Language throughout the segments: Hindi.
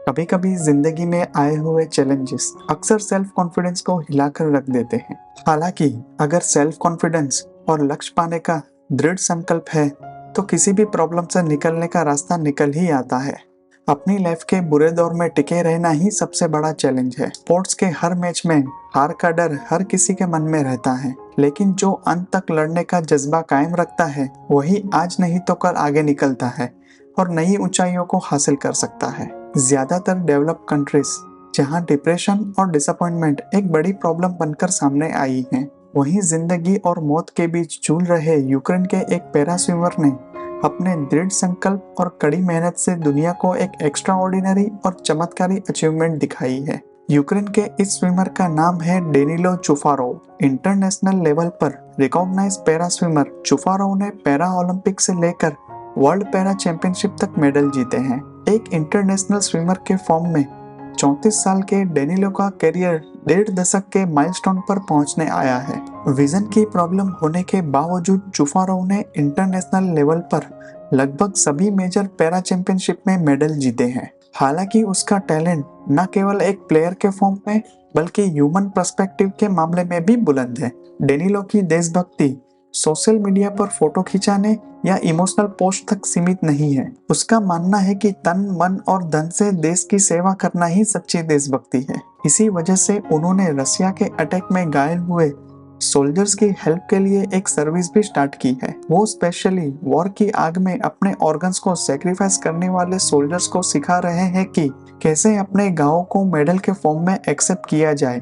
कभी कभी जिंदगी में आए हुए चैलेंजेस अक्सर सेल्फ कॉन्फिडेंस को हिलाकर रख देते हैं। हालांकि अगर सेल्फ कॉन्फिडेंस और लक्ष्य पाने का दृढ़ संकल्प है तो किसी भी प्रॉब्लम से निकलने का रास्ता निकल ही आता है। अपनी लाइफ के बुरे दौर में टिके रहना ही सबसे बड़ा चैलेंज है। स्पोर्ट्स के हर मैच में हार का डर हर किसी के मन में रहता है, लेकिन जो अंत तक लड़ने का जज्बा कायम रखता है वही आज नहीं तो कल आगे निकलता है और नई ऊंचाइयों को हासिल कर सकता है। ज्यादातर डेवलप कंट्रीज जहां डिप्रेशन और डिसअपॉइंटमेंट एक बड़ी प्रॉब्लम बनकर सामने आई है, वहीं जिंदगी और मौत के बीच झूल रहे यूक्रेन के एक पैरा स्विमर ने अपने दृढ़ संकल्प और कड़ी मेहनत से दुनिया को एक एक्स्ट्राऑर्डिनरी और चमत्कारी अचीवमेंट दिखाई है। यूक्रेन के इस स्विमर का नाम है डेनिलो चुफारोव। इंटरनेशनल लेवल पर रिकॉग्नाइज पैरा स्विमर चुफारोव ने पैरा ओलंपिक से लेकर वर्ल्ड पैरा चैंपियनशिप तक मेडल जीते हैं। एक इंटरनेशनल स्विमर के फॉर्म में 34 साल के डेनिलो का करियर 1.5 दशक के माइलस्टोन पर पहुंचने आया है। विजन की प्रॉब्लम होने के बावजूद चुफारोव ने इंटरनेशनल लेवल पर लगभग सभी मेजर पैरा चैंपियनशिप में मेडल जीते हैं। हालांकि उसका टैलेंट न केवल एक प्लेयर के फॉर्म में बल्कि ह्यूमन पर्सपेक्टिव के मामले में भी बुलंद है। डेनिलो की देशभक्ति सोशल मीडिया पर फोटो खिंचाने या इमोशनल पोस्ट तक सीमित नहीं है। उसका मानना है कि तन मन और धन से देश की सेवा करना ही सच्ची देशभक्ति है। इसी वजह से उन्होंने रशिया के अटैक में घायल हुए सोल्जर्स की हेल्प के लिए एक सर्विस भी स्टार्ट की है। वो स्पेशली वॉर की आग में अपने ऑर्गन्स को सेक्रीफाइस करने वाले सोल्जर्स को सिखा रहे हैं कि कैसे अपने गाँव को मेडल के फॉर्म में एक्सेप्ट किया जाए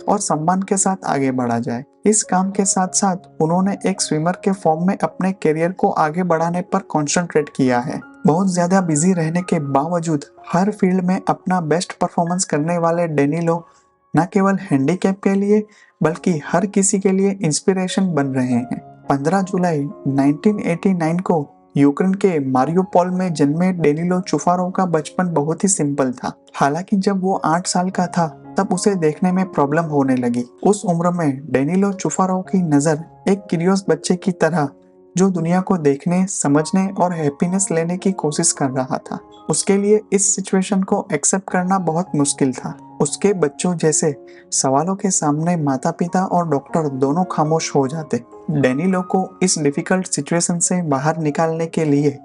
और सम्मान के साथ आगे बढ़ा जाए। इस काम के साथ साथ उन्होंने एक स्विमर के फॉर्म में अपने करियर को आगे बढ़ाने पर कंसंट्रेट किया है। बहुत ज्यादा बिजी रहने के बावजूद हर फील्ड में अपना बेस्ट परफॉर्मेंस करने वाले डेनिलो न केवल हैंडीकैप के लिए बल्कि हर किसी के लिए इंस्पिरेशन बन रहे हैं। 15 जुलाई 1989 को यूक्रेन के मारियोपोल में जन्मे डेनिलो चुफारोव का बचपन बहुत ही सिंपल था। हालांकि जब वो 8 साल का था तब उसे देखने में प्रॉब्लम होने लगी। उस उम्र में डेनिलो चुफारोव की नजर एक क्यूरियस बच्चे की तरह जो दुनिया को देखने, समझने और हैप्पीनेस लेने की कोशिश कर रहा था। उसके लिए इस सिचुएशन को एक्सेप्ट करना बहुत मुश्किल था। उसके बच्चों जैसे सवालों के सामने माता पिता और डॉक्टर दोनों खामोश हो जाते। डेनिलो को इस डिफिकल्ट सिचुएशन से बाहर निकालने के लिए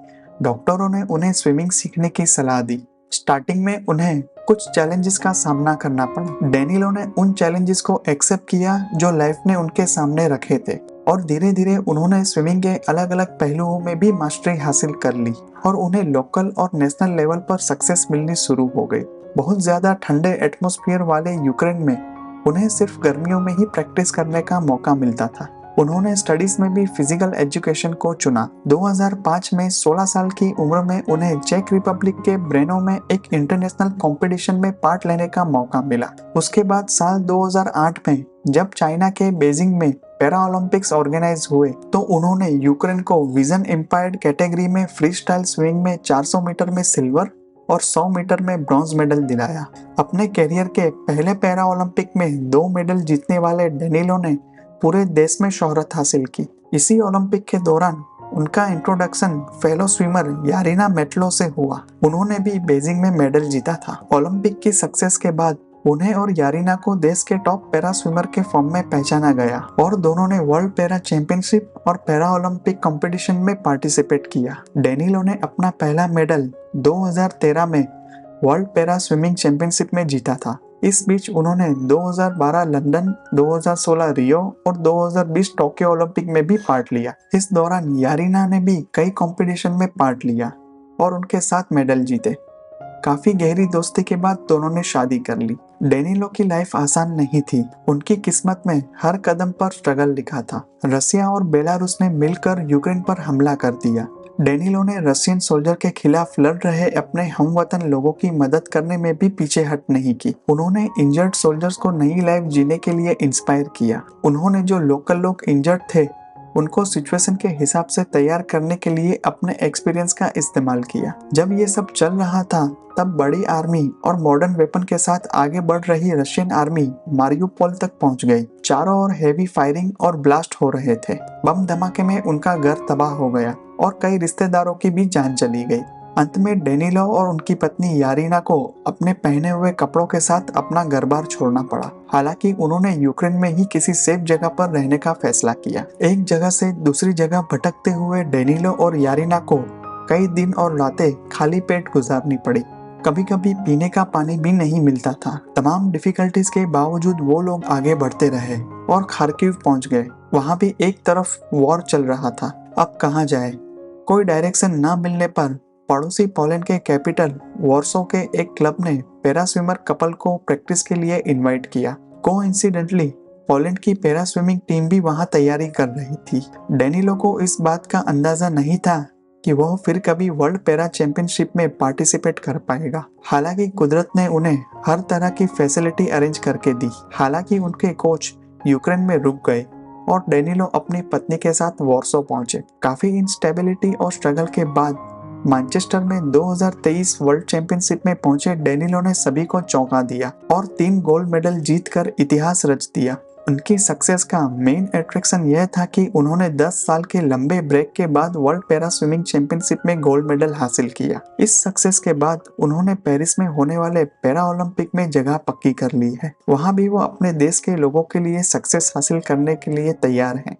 डॉक्टरों ने उन्हें स्विमिंग सीखने की सलाह दी। स्टार्टिंग में उन्हें कुछ चैलेंजेस का सामना करना पड़ा। डेनिलो ने उन चैलेंजेस को एक्सेप्ट किया जो लाइफ ने उनके सामने रखे थे और धीरे धीरे उन्होंने स्विमिंग के अलग अलग पहलुओं में भी मास्टरी हासिल कर ली और उन्हें लोकल और नेशनल लेवल पर सक्सेस मिलनी शुरू हो गई। बहुत ज्यादा ठंडे एटमॉस्फेयर वाले यूक्रेन में उन्हें सिर्फ गर्मियों में ही प्रैक्टिस करने का मौका मिलता था। उन्होंने स्टडीज में भी फिजिकल एजुकेशन को चुना। 2005 में 16 साल की उम्र में उन्हें चेक रिपब्लिक के ब्रेनो में एक इंटरनेशनल कंपटीशन में पार्ट लेने का मौका मिला। उसके बाद साल 2008 में जब चाइना के बीजिंग में पैरा ओलंपिक्स ऑर्गेनाइज हुए तो उन्होंने यूक्रेन को विजन एम्पायर्ड कैटेगरी में फ्री स्टाइल स्विमिंग में 400 मीटर में सिल्वर और 100 मीटर में ब्रॉन्ज मेडल दिलाया। अपने कैरियर के पहले पैरा ओलंपिक में 2 मेडल जीतने वाले डेनिलो ने पूरे देश में शोहरत हासिल की। इसी ओलंपिक के दौरान उनका introduction fellow swimmer Yarina Metlo से हुआ। उन्होंने भी बीजिंग में मेडल जीता था। ओलंपिक की सक्सेस के बाद उन्हें और यारिना को देश के टॉप पैरा स्विमर के फॉर्म में पहचाना गया और दोनों ने वर्ल्ड पैरा चैंपियनशिप और पैरा ओलंपिक कंपटीशन में पार्टिसिपेट किया। डेनिलो ने अपना पहला मेडल 2013 में वर्ल्ड पैरा स्विमिंग चैंपियनशिप में जीता था। इस बीच उन्होंने 2012 लंदन, 2016 रियो और 2020 टोक्यो ओलंपिक में भी पार्ट लिया। इस दौरान यारिना ने भी कई कंपटीशन में पार्ट लिया और उनके साथ मेडल जीते। काफी गहरी दोस्ती के बाद दोनों ने शादी कर ली। डेनिलो की लाइफ आसान नहीं थी। उनकी किस्मत में हर कदम पर स्ट्रगल लिखा था। रसिया और बेलारूस ने मिलकर यूक्रेन पर हमला कर दिया। डेनिलो ने रशियन सोल्जर के खिलाफ लड़ रहे अपने हमवतन लोगों की मदद करने में भी पीछे हट नहीं की। उन्होंने इंजर्ड सोल्जर्स को नई लाइफ जीने के लिए इंस्पायर किया। उन्होंने जो लोकल लोग इंजर्ड थे उनको सिचुएशन के हिसाब से तैयार करने के लिए अपने एक्सपीरियंस का इस्तेमाल किया। जब ये सब चल रहा था तब बड़ी आर्मी और मॉडर्न वेपन के साथ आगे बढ़ रही रशियन आर्मी मारियोपोल तक पहुंच गई। चारों ओर हेवी फायरिंग और ब्लास्ट हो रहे थे। बम धमाके में उनका घर तबाह हो गया और कई रिश्तेदारों की भी जान चली गई। अंत में डेनिलो और उनकी पत्नी यारीना को अपने पहने हुए कपड़ों के साथ अपना घर बार छोड़ना पड़ा। हालांकि उन्होंने यूक्रेन में ही किसी सेफ जगह पर रहने का फैसला किया। एक जगह से दूसरी जगह भटकते हुए डेनिलो और यारीना को कई दिन और रातें खाली पेट गुजारनी पड़ी। कभी कभी पीने का पानी भी नहीं मिलता था। तमाम डिफिकल्टीज के बावजूद वो लोग आगे बढ़ते रहे और खार्किव पहुंच गए। वहां भी एक तरफ वॉर चल रहा था। अब कहाँ जाए? कोई डायरेक्शन न मिलने पर पड़ोसी पोलैंड के कैपिटल वॉर्सो के एक क्लब ने पैरास्विमर कपल को प्रैक्टिस के लिए इनवाइट किया। कोइंसिडेंटली पोलैंड की पैरा स्विमिंग टीम भी वहां तैयारी कर रही थी। डेनिलो को इस बात का अंदाजा नहीं था कि वह फिर कभी वर्ल्ड पैरा चैंपियनशिप में पार्टिसिपेट कर पाएगा। हालांकि कुदरत ने उन्हें हर तरह की फैसिलिटी अरेंज करके दी। हालांकि उनके कोच यूक्रेन में रुक गए और डेनिलो अपनी पत्नी के साथ वॉर्सो पहुंचे। काफी इंस्टेबिलिटी और स्ट्रगल के बाद मैनचेस्टर में 2023 वर्ल्ड चैंपियनशिप में पहुंचे डेनिलो ने सभी को चौंका दिया और 3 गोल्ड मेडल जीतकर इतिहास रच दिया। उनकी सक्सेस का मेन अट्रैक्शन यह था कि उन्होंने 10 साल के लंबे ब्रेक के बाद वर्ल्ड पैरा स्विमिंग चैंपियनशिप में गोल्ड मेडल हासिल किया। इस सक्सेस के बाद उन्होंने पेरिस में होने वाले पैरा ओलंपिक में जगह पक्की कर ली है। वहां भी वो अपने देश के लोगों के लिए सक्सेस हासिल करने के लिए तैयार हैं।